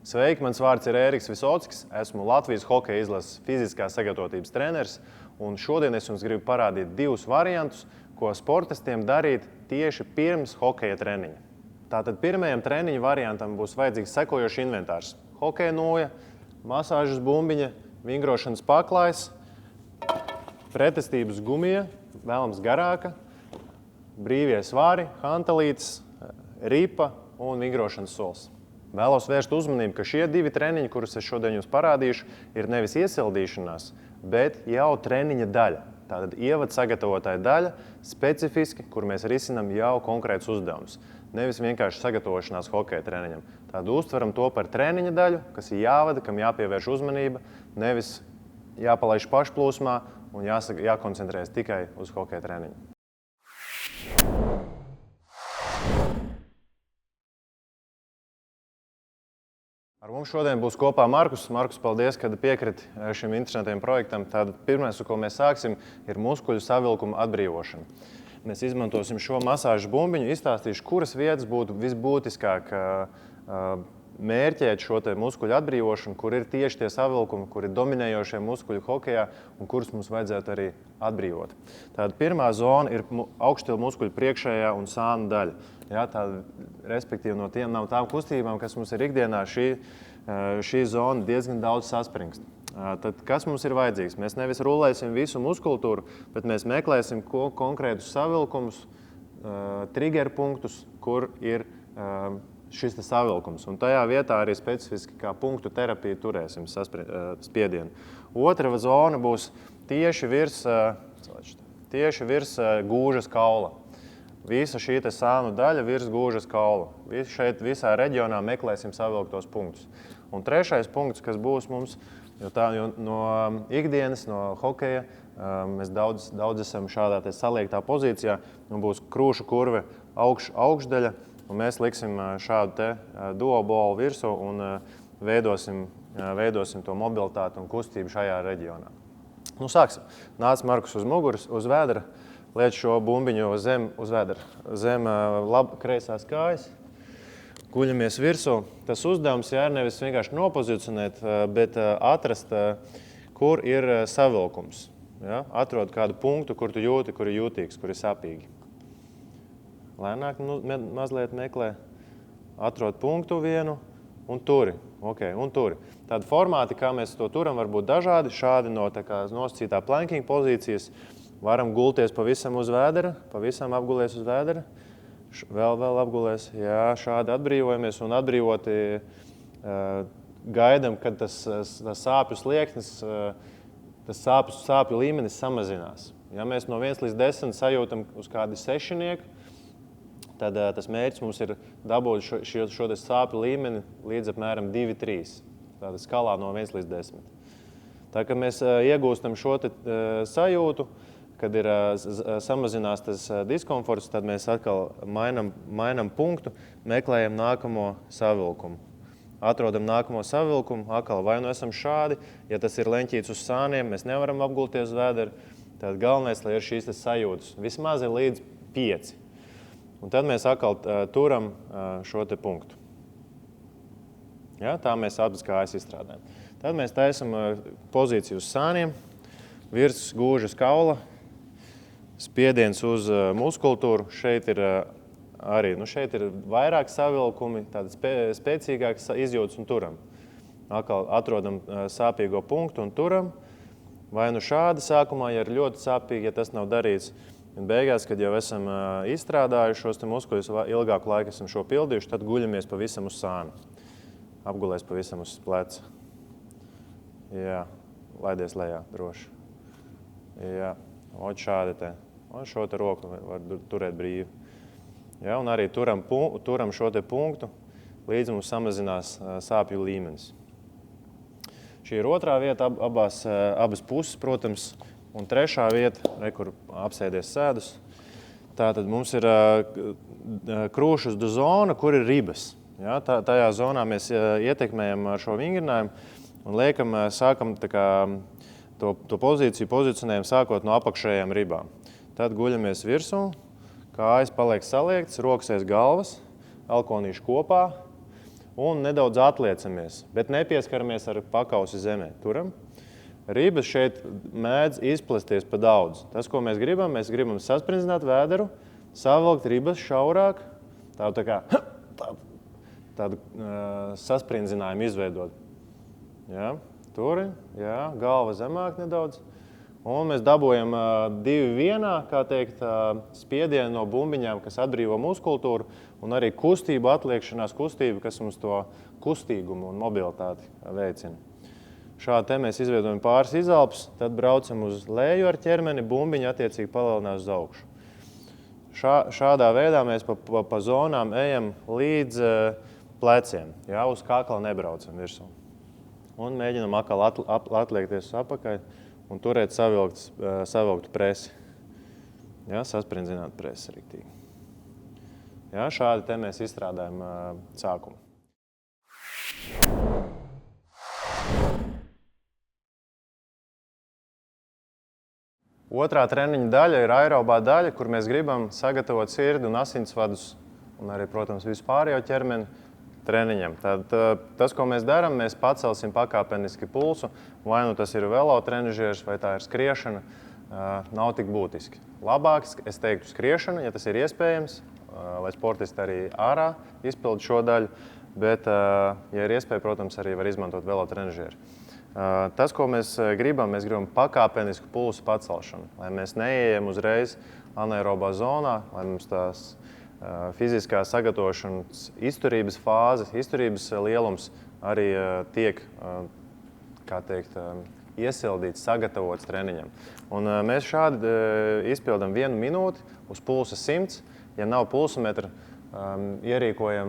Sveiki, mans vārds ir Ēriks Visockis, esmu Latvijas hokeja izlases fiziskās sagatavotības treneris, un šodien es jums gribu parādīt divus variantus, ko sportistiem darīt tieši pirms hokeja treniņa. Tātad pirmajam treniņa variantam būs vajadzīgs sekojošs inventārs. Hokeja noja, masāžas bumbiņa, vingrošanas paklājs, pretestības gumija, vēlams garāka, brīvie svari, hantelītes, ripa un vingrošanas sols. Vēlos vērst uzmanību, ka šie divi treniņi, kurus es šodien jums parādīšu, ir nevis iesildīšanās, bet jau treniņa daļa. Tātad ievada sagatavotāja daļa, specifiski, kur mēs risinām jau konkrētus uzdevumus. Nevis vienkārši sagatavošanās hokeja treniņam. Tad uztveram to par treniņa daļu, kas ir jāvada, kam jāpievērš uzmanība, nevis jāpalaiž pašplūsmā un jākoncentrējas tikai uz hokeja treniņu. Ar mums šodien būs kopā Markus. Markus, paldies, ka piekriti šim interesantajam projektam. Tātad pirmais, ar ko mēs sāksim, ir muskuļu savilkuma atbrīvošana. Mēs izmantosim šo masāžu bumbiņu, izstāstīšu, kuras vietas būtu visbūtiskāk mērķēt šo muskuļu atbrīvošanu, kur ir tieši tie savilkumi, kur ir dominējošie muskuļi hokejā un kurus mums vajadzētu arī atbrīvot. Tātad pirmā zona ir augštilpa muskuļu priekšējā un sānu daļa. Ja, respektīvi no tām kustībām, kas mums ir ikdienā, šī zona diezgan daudz saspringst. Tad kas mums ir vajadzīgs? Mēs nevis rullēsim visu muskultūru, bet mēs meklēsim konkrētus savilkumus, trigger punktus, kur ir šis savilkums. Un tajā vietā arī specifiski kā punktu terapiju turēsim spiedienu. Otra zona būs tieši virs gūžas kaula. Visa šī sānu daļa virs gūžas kaula. Šeit visā reģionā meklēsim savilktos punktus. Un trešais punkts, kas būs mums, jo no ikdienas, no hokeja, mēs daudz esam šādā saliegtā pozīcijā, un būs krūšu kurve augšdaļa, un mēs liksim šādu duobolu virsū un veidosim to mobilitāti un kustību šajā reģionā. Nu, sāksim. Nāc Markus uz muguras, uz vēdera. Liec šo bumbiņu uz vēdera, zem kreisās kājas, guļamies virsū. Tas uzdevums ir nevis vienkārši nopozicionēt, bet atrast, kur ir savilkums. Ja? Atrod kādu punktu, kur tu jūti, kur ir jūtīgs, kur ir sāpīgi. Lēnāk mazliet meklē, atrod punktu vienu un turi. Okay, un turi. Tādi formāti, kā mēs to turam, var būt dažādi. Šādi no nosacītā planking pozīcijas. Varam gulties pavisam uz vēdera, pavisam apgulies uz vēdera, vēl apgulies. Jā, šādi atbrīvojamies un atbrīvoti gaidam, kad tas sāpju slieksnis, tas sāpju līmenis samazinās. Ja mēs no 1 līdz 10 sajūtam uz kādu sešnieku, tad tas mērķis mums ir dabūt šo sāpju līmeni līdz apmēram 2-3. Tāda skalā no 1 līdz 10. Tā kā mēs iegūstam šo sajūtu, kad ir samazinās tas diskomforts, tad mēs atkal mainam punktu, meklējam nākamo savilkumu. Atrodam nākamo savilkumu, atkal vai nu esam šādi, ja tas ir leņķīts uz sāniem, mēs nevaram apgulties uz vēdera, tad galvenais, lai ir šīs sajūtas. Vismaz ir līdz 5. Un tad mēs atkal turam šo punktu. Ja, tā mēs abas kājas izstrādājam. Tad mēs taisam pozīciju uz sāniem, virs gūžas kaula, spiediens uz muskultūru. Šeit ir arī šeit ir vairāk savilkumi, tādi spēcīgāks izjūtas un turam. Atkal atrodam sāpīgo punktu un turam. Vai nu šādi sākumā, ja ir ļoti sāpīgi, ja tas nav darīts. Un beigās, kad jau esam izstrādājuši šos muskuļus, ilgāku laiku esam šo pildījuši, tad guļamies pavisam uz sānu. Apgulies pavisam uz pleca. Jā, laidies lejā droši. Jā, šādi te. Un šo roku var turēt brīvi. Ja, un arī turam šo punktu, līdz mums samazinās sāpju līmenis. Šī ir otrā vieta, abas puses, protams, un trešā vieta, kur apsēdies sēdus. Tātad mums ir krūšas zona, kur ir ribas. Ja, tajā zonā mēs ietekmējam ar šo vingrinājumu un sākam to pozīciju pozicionējam sākot no apakšējām ribām. Tad guļamies virsū, kājas paliek saliektas, rokas aiz galvas, elkonīši kopā un nedaudz atliecamies, bet nepieskaramies ar pakausi zemē. Turam. Ribas šeit mēdz izplasties pa daudz. Tas, ko mēs gribam sasprinzināt vēderu, savilkt ribas šaurāk, tādu sasprindzinājumu izveidot. Ja, turi, ja, galva zemāk nedaudz. Un mēs dabūjam 2-1, kā teikt, spiedienu no bumbiņām, kas atbrīvo muskultūru, un arī kustību, atliekšanās kustību, kas mums to kustīgumu un mobilitāti veicina. Šādi te mēs izveidojam pāris izelpus, tad braucam uz leju ar ķermeni, bumbiņa attiecīgi palielinās uz augšu. Šādā veidā mēs pa zonām ejam līdz pleciem, ja, uz kakla nebraucam virsū. Un mēģinam atkal atliekties uz apakaļ un turēt savilktu presi. Ja, saspringzināt presi riktīgi. Ja, šādi te mēs izstrādājam sākumu. Otrā treniņa daļa ir aerobā daļa, kur mēs gribam sagatavot sirdi un asinsvadus un arī, protams, vispārējo ķermeni treniņam. Tad tas, ko mēs darām, mēs pacelsim pakāpeniski pulsu, vai nu tas ir velo trenižieris, vai tā ir skriešana, nav tik būtiski. Labāks, es teiktu, skriešana, ja tas ir iespējams, lai sportisti arī ārā izpildu šo daļu, bet, ja ir iespēja, protams, arī var izmantot velo trenižieri. Tas, ko mēs gribam pakāpenisku pulsu pacelšanu, lai mēs neieejam uzreiz anaerobā zonā, lai mums tās fiziskā sagatavošanas izturības fāzes, izturības lielums arī tiek, kā teikt, iesildīts, sagatavots treniņam. Un mēs šādi izpildam 1 minūti uz pulsa 100. Ja nav pulsometra, ierīkojam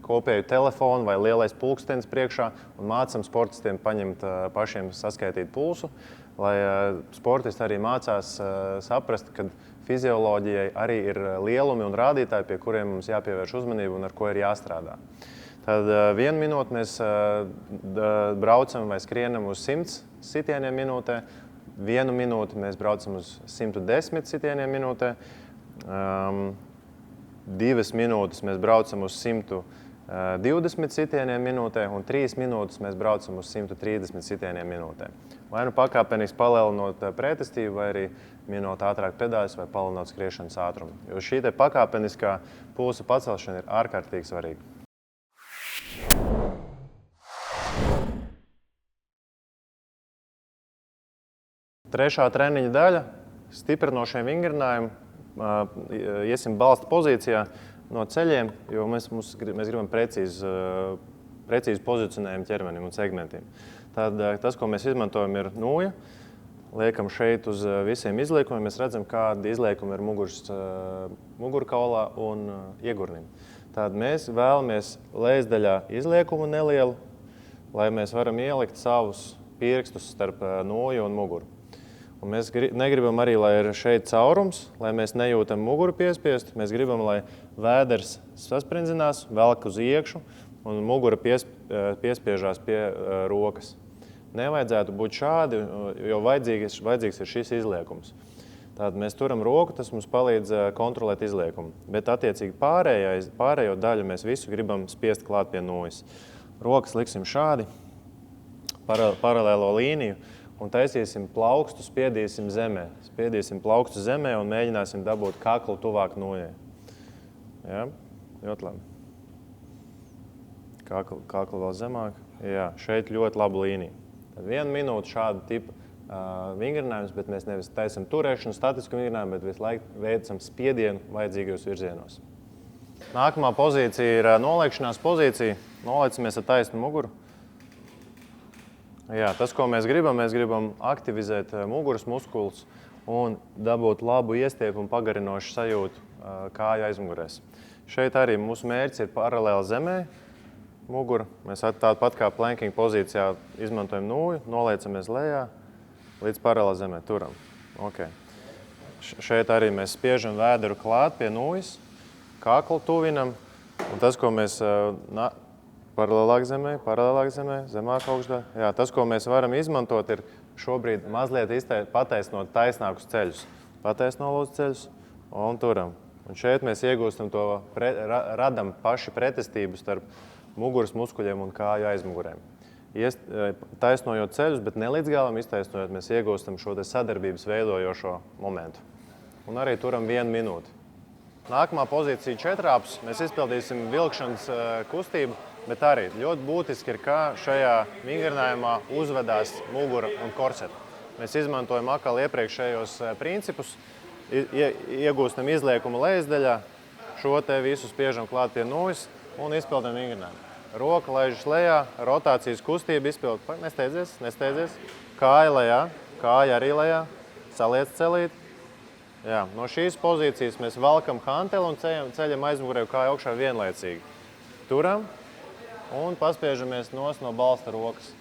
kopēju telefonu vai lielais pulkstenis priekšā un mācam sportistiem paņemt pašiem saskaitīt pulsu, lai sportisti arī mācās saprast, ka fizioloģijai arī ir lielumi un rādītāji, pie kuriem mums jāpievērš uzmanību un ar ko ir jāstrādā. Tad 1 minūti mēs braucam vai skrienam uz 100 sitieniem minūtē, 1 minūti mēs braucam uz 110 sitieniem minūtē, 2 minūtes mēs braucam uz 120 sitieniem minūtē un 3 minūtes mēs braucam uz 130 sitieniem minūtē. Vai nu pakāpeniski palielinot pretestību, vai arī minot ātrāk pedāļus vai palielinot skriešanas ātrumu. Jo šī te pakāpeniskā pulsa pacelšana ir ārkārtīgi svarīga. Trešā treniņa daļa – stiprinošie vingrinājumi. Iesim balsta pozīcijā no ceļiem, jo mēs gribam precīzi pozicionējumu ķermenim un segmentiem. Tad tas, ko mēs izmantojam, ir nūja. Liekam šeit uz visiem izliekumiem. Mēs redzam, kādi izliekumi ir mugurkaulā un iegurnim. Tad mēs vēlamies lejasdaļā izliekumu nelielu, lai mēs varam ielikt savus pirkstus starp nūju un muguru. Un mēs negribam arī, lai ir šeit caurums, lai mēs nejūtam muguru piespiest. Mēs gribam, lai vēders saspringzinās, velk uz iekšu un mugura piespiežās pie rokas. Nevajadzētu būt šādi, jo vajadzīgs ir šis izliekums. Tātad mēs turam roku, tas mums palīdz kontrolēt izliekumu. Bet attiecīgi pārējo daļu mēs visu gribam spiest klāt pie nūjas. Rokas liksim šādi, paralēlo līniju. Un taisīsim plaukstu, spiedīsim zemē. Spiedīsim plaukstu zemē un mēģināsim dabūt kaklu tuvāk nūjai. Ja? Ļoti labi. Kaklu vēl zemāk. Jā, šeit ļoti laba līnija. Tad 1 minūte šādu tipu vingrinājums, bet mēs nevis taisam turēšanu, statisku vingrinājumu, bet visu laiku veicam spiedienu vajadzīgajos virzienos. Nākamā pozīcija ir noliekšanās pozīcija. Noliecamies ar taisnu muguru. Jā, tas, ko mēs gribam aktivizēt muguras muskulus un dabūt labu iestiepu un pagarinošu sajūtu kāju aizmugurēs. Šeit arī mūsu mērķis ir paralēli zemē mugura. Mēs tāpat kā planking pozīcijā izmantojam nūju, noliecamies lejā līdz paralēli zemē, turam. Okay. Šeit arī mēs spiežam vēderu klāt pie nūjas, kaklu tuvinam, un tas, ko mēs paralēlāk zemē, zemāk augšdā. Jā, tas, ko mēs varam izmantot, ir šobrīd mazliet pataisnot taisnākus ceļus. Pataisno lūdzu ceļus un turam. Un šeit mēs iegūstam to, radam paši pretestību starp muguras muskuļiem un kāju aizmugurēm. Taisnojot ceļus, bet ne līdz galam iztaisnojot, mēs iegūstam šo sadarbības veidojošo momentu. Un arī turam 1 minūti. Nākamā pozīcija 4-āpus. Mēs izpildīsim vilkšanas kustību, bet arī ļoti būtiski ir, kā šajā vingrinājumā uzvedās mugura un korseta. Mēs izmantojam atkal iepriekšējos principus, iegūstam izliekumu lejasdaļā, šo te visu spiežam klāt pie nūjas un izpildam vingrinājumu. Roka laižas lejā, rotācijas kustība izpild. Nesteidzies. Kāja lejā, kāja arī lejā, saliec celīt. Jā, no šīs pozīcijas mēs valkam hanteli un ceļam aizmugurē kāju augšā vienlaicīgi. Turam un paspiežamies no balsta rokas.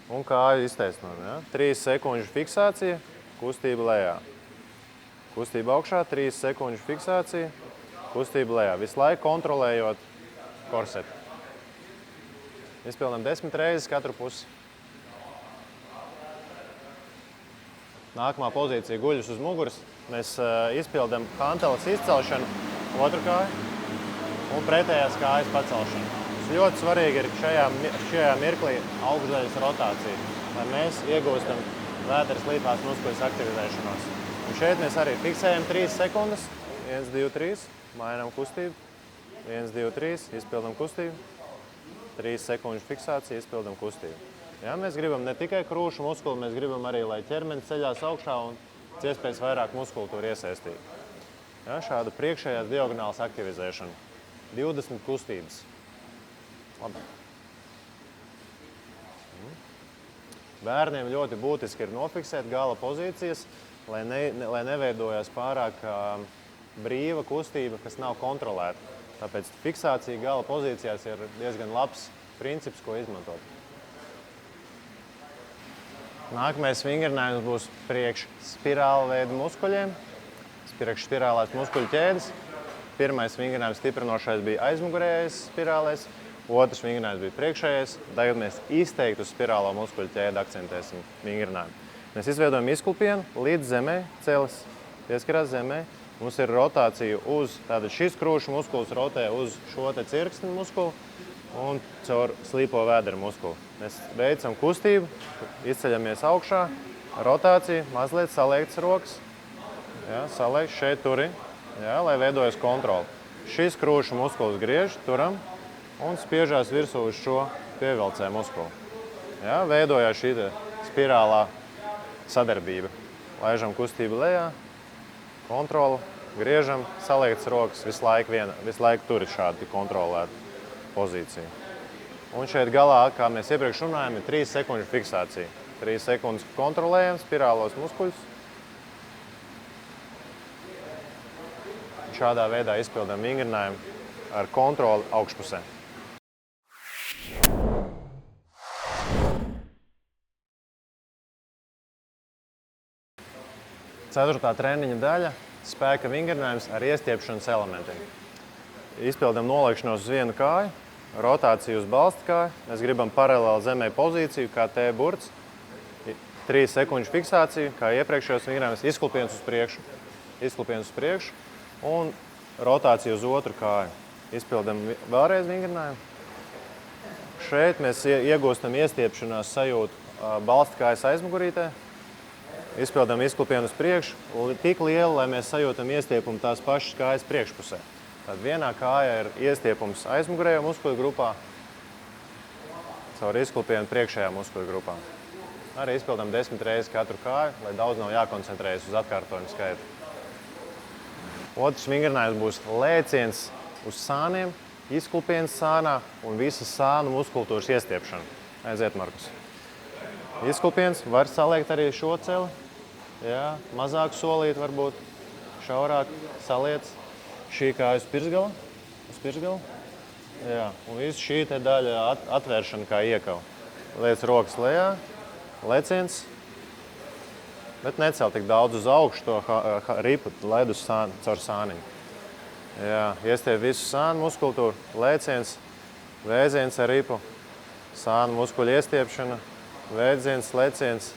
Un kāju iztaisnojam. Ja? 3 sekundžu fiksācija, kustība lejā. Kustība augšā, 3 sekundžu fiksācija, kustība lejā. Visu laiku kontrolējot korsetu. Izpildām 10 reizes katru pusi. Nākamā pozīcija guļus uz muguras. Mēs izpildām hanteles izcelšanu, otru kāju un pretējās kājas pacelšanu. Ļoti svarīgi ir šajā mirklī augšdaļas rotācija, lai mēs iegūstam vētras līpās muskuļas aktivizēšanos. Un šeit mēs arī fiksējam 3 sekundes. 1, 2, 3. Mainām kustību. 1, 2, 3. Izpildam kustību. 3 sekundžu fiksācija. Izpildam kustību. Ja, mēs gribam ne tikai krūšu muskuli, mēs gribam arī, lai ķermenis ceļās augšā un iespējas vairāk muskultūru iesaistīt. Ja, šāda priekšējās diagonālas aktivizēšana. 20 kustības. Labi. Bērniem ļoti būtiski ir nofiksēt gala pozīcijas, lai neveidojas pārāk brīva kustība, kas nav kontrolēta. Tāpēc fiksācija gala pozīcijās ir diezgan labs princips, ko izmantot. Nākamais vingrinājums būs priekš spirāla veida muskuļiem, priekš spirālās muskuļu ķēdes. Pirmais vingrinājums stiprinošais bija aizmugurējais spirālais, otrs vingrinājums bija priekšējais. Tagad mēs izteikti uz spirālo muskuļu ķēdi akcentēsim vingrinājumu. Mēs izveidojam izkulpienu līdz zemē, celis pieskarās zemē. Mums ir rotācija tātad šis krūšu muskulis rotē uz šo te cirksni muskuli un caur slīpo vēdera muskuli. Mēs veicam kustību, izceļamies augšā, rotācija, mazliet saliektas rokas. Ja, saliekts šeit turi, ja, lai veidojas kontroli. Šis krūšu muskulis griež, turam un spiežās virsū uz šo pievilcē muskuli. Ja, veidojās šī spirālā sadarbība. Laižam kustību lejā, kontroli, griežam, saliektas rokas, visu laiku tur ir šāda kontrolēta pozīcija. Un šeit galā, kā mēs iepriekš runājam, ir 3 sekundžu fiksācija. 3 sekundes kontrolējam spirālos muskuļus. Šādā veidā izpildām vingrinājumu ar kontroli augšpusē. Ceturtā treniņa daļa – spēka vingrinājums ar iestiepšanas elementiem. Izpildām noliekšanos uz vienu kāju, rotāciju uz balsta kāju. Mēs gribam paralēli zemē pozīciju, kā T burts. 3 sekundžu fiksāciju, kā iepriekšējos vingrinājumus, izkulpiens uz priekšu un rotāciju uz otru kāju. Izpildām vēlreiz vingrinājumu. Šeit mēs iegūstam iestiepšanās sajūtu balsta kājas aizmugurītē. Izpildām izkulpienu uz priekšu, tik lielu, lai mēs sajūtam iestiepumu tās pašas kājas priekšpusē. Tad vienā kāja ir iestiepums aizmugurējā muskuļu grupā, caur izkulpienu priekšējā muskuļu grupā. Arī izpildām 10 reizes katru kāju, lai daudz nav jākoncentrējas uz atkārtojumu skaitu. Otrs vingrinājums būs lēciens uz sāniem, izkulpiens sānā un visas sānu muskultūras iestiepšana. Aiziet, Markus. Izkulpiens var saliekt arī šo celi. Jā, mazāk solīt varbūt, šaurāk saliec. Šī kāja uz pirsgala. Jā, un visu šī te daļa atvēršana kā iekava. Liec rokas lejā, leciens, bet necel tik daudz uz augšu to ripu, laid uz caur sāniņu. Jā, iestiep visu sānu muskultūru, leciens, vēziens ar ripu, sānu muskuļu iestiepšana. Vēdziens, leciens.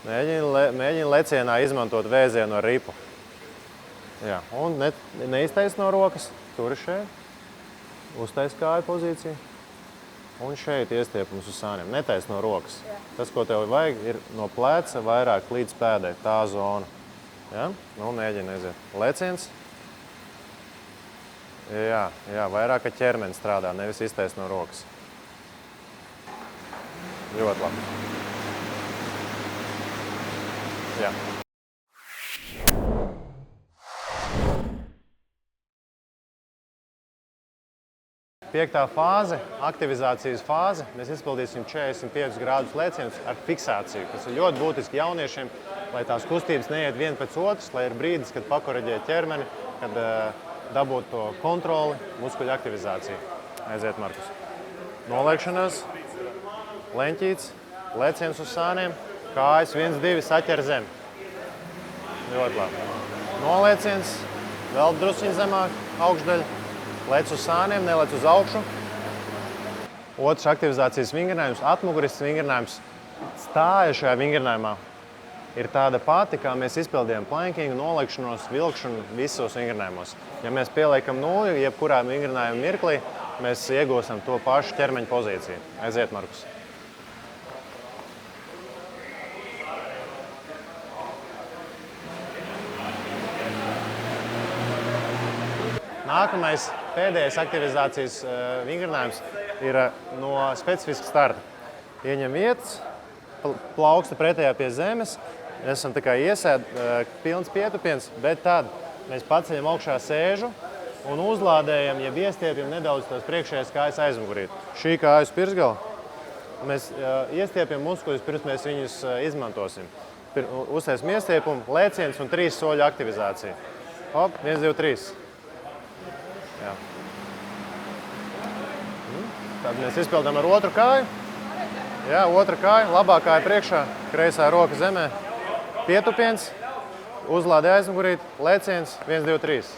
Mēģini lecienā izmantot vēzienu ar ripu. Jā, un neiztaisno rokas, tur šeit, uztais kāju pozīciju. Un šeit iestiepums uz sāniem, netaisno rokas. Jā. Tas, ko tev vajag, ir no pleca vairāk līdz pēdē, tā zona. Ja? Nu, mēģini aiziet. Leciens. Jā, vairāk ar ķermeni strādā, nevis iztaisno rokas. Ļoti labi. Jā. Piektā fāze, aktivizācijas fāze. Mēs izpildīsim 45 grādus lēcienus ar fiksāciju, kas ir ļoti būtiski jauniešiem, lai tās kustības neiet viena pēc otras, lai ir brīdis, kad pakoreģē ķermeni, kad dabūt to kontroli, muskuļu aktivizāciju. Aiziet, Markus. Noliekšanās, leņķīts, lēciens uz sāniem, kājas 1, 2, saķer zem. Ļoti labi. Nolieciens, vēl drusciņ zemāk, augšdaļa. Lec uz sāniem, nelec uz augšu. Otrs aktivizācijas vingrinājums, atmugurisks vingrinājums. Stāja šajā vingrinājumā ir tāda pati, kā mēs izpildījām plankingu, noliekšanos, vilkšanu visos vingrinājumos. Ja mēs pieliekam nulli, jebkurā vingrinājuma mirklī, mēs iegūstam to pašu ķermeņa pozīciju. Aiziet, Markus. Nākamais, pēdējais aktivizācijas vingrinājums ir no specifiska starta. Ieņem vietas, plauksta pretējā pie zemes, mēs esam tā kā pilns pietupiens, bet tad mēs paceļam augšā sēžu un uzlādējam, ja iestiepjam nedaudz tās priekšējās kājas aizmugurīt. Šī kājas pirsgala, mēs iestiepjam muskuļus, pirms mēs viņus izmantosim. Uztaisim iestiepumu, lēciens un 3 soļu aktivizācija. Hop, 1, 2, 3. Jā. Tad mēs izpildām ar otru kāju. Jā, otra kāja, labā kāja priekšā, kreisā roka zemē. Pietupiens, uzlādē aizmugurīt, lēciens, 1, 2, 3.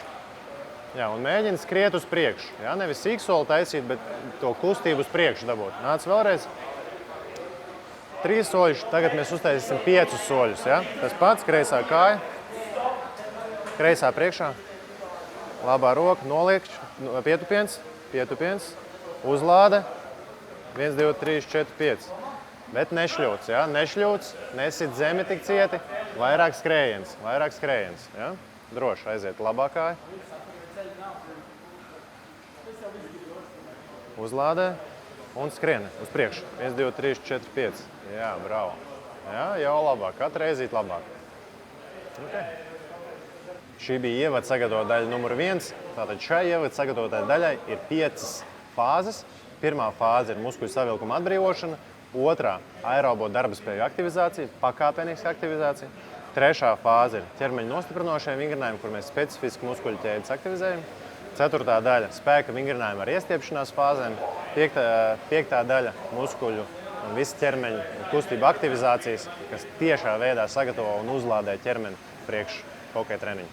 Jā, un mēģini skriet uz priekšu. Jā, nevis sīksoli taisīt, bet to kustību uz priekšu dabūt. Nāc vēlreiz. 3 soļus, tagad mēs uztaisīsim 5 soļus. Jā. Tas pats, kreisā kāja, kreisā priekšā. Labā roka, noliek, pietupiens, uzlāde, 1, 2, 3, 4, 5. Bet nešļūts, ja? Nešļūts, nesit zemi tik cieti, vairāk skrējiens. Ja? Droši aiziet labā kāja. Uzlādē un skrien uz priekšu. 1, 2, 3, 4, 5. Jā, bravo. Jā, jau labāk, katru reizīt labāk. Okay. Šī bija ievada sagatavotā daļa numur 1. Tātad šai ievada sagatavotāji daļai ir 5 fāzes. Pirmā fāze ir muskuļu savilkuma atbrīvošana. Otrā – aerobo darbaspēju aktivizācija, pakāpeniska aktivizācija. Trešā fāze ir ķermeņa nostiprinošie vingrinājumi, kur mēs specifiski muskuļu ķēdes aktivizējam. Ceturtā daļa – spēka vingrinājumi ar iestiepšanās fāzēm. Piektā daļa – muskuļu un visu ķermeņa kustību aktivizācijas, kas tiešā veidā sagatavo un uzlādē ķermeni priekš hokeja treniņu.